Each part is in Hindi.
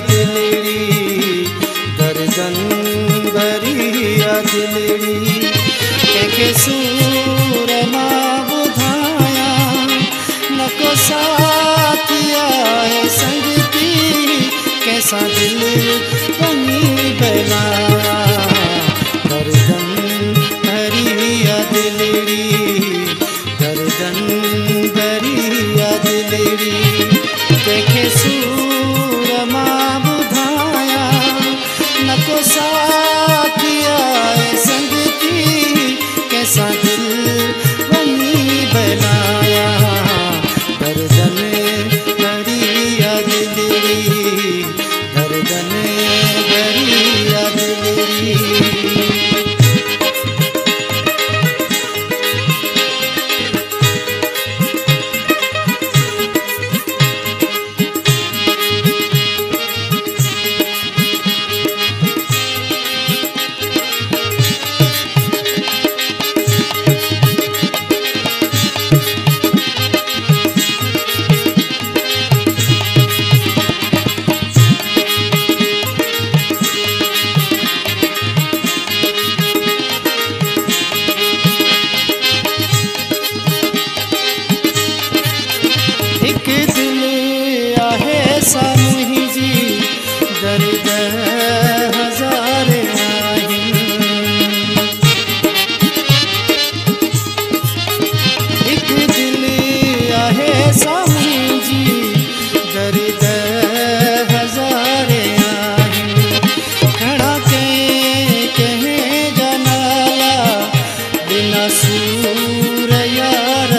दिलड़ी गर्दन भरिया दिलड़ी कंहिंखे सूर मां ॿुधाया न को साथी आहे संगती कैसा दिल वञी बनाया गर्दन भरिया दिलड़ी गर्दन भरिया दिलड़ी कंहिंखे सूर मां ॿुधाया न को साथी आहे संगती कैसा दिल वञी बनाया गर्दन भरिया दिलड़ी गर्दन भरिया दिलड़ी। एक दिल आहे साम्हूं जी दर्द हज़ार आहिनि एक दिल आहे साम्हूं जी दर्द हज़ार आहिनि खड़ा कंहिं जा नाला बिना सूर यार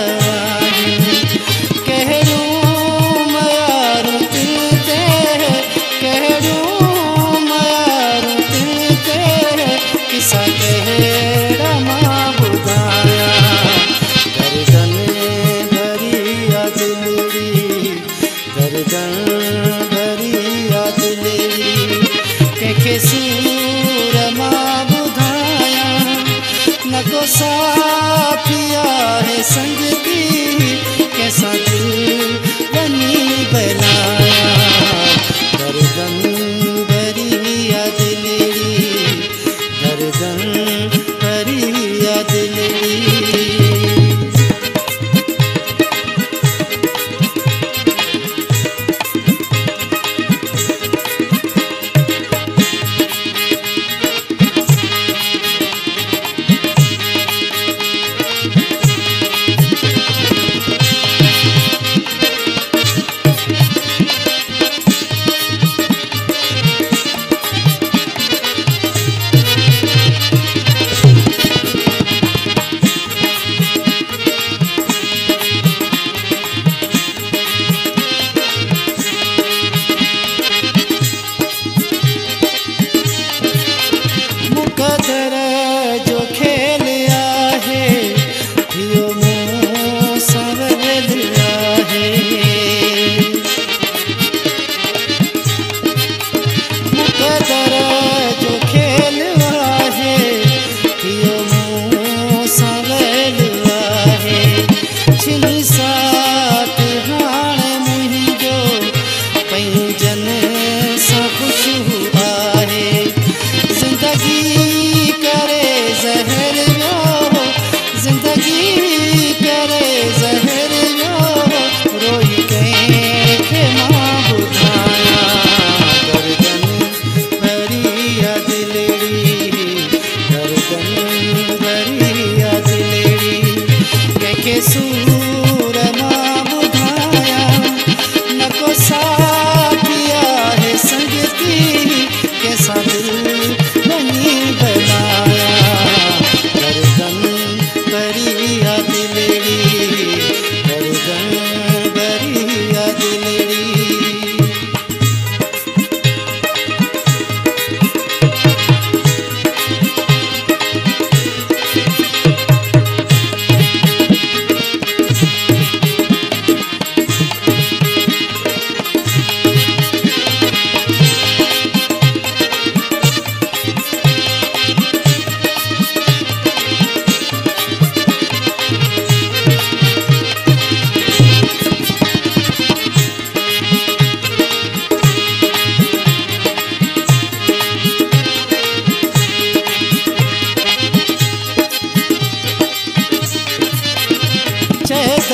सूर मां ॿुधाया न को साथी आहे संगती कैसा दिल वञी बनाया गर्दन भरिया दिलड़ी गर्दन भरिया दिलड़ी।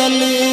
हाल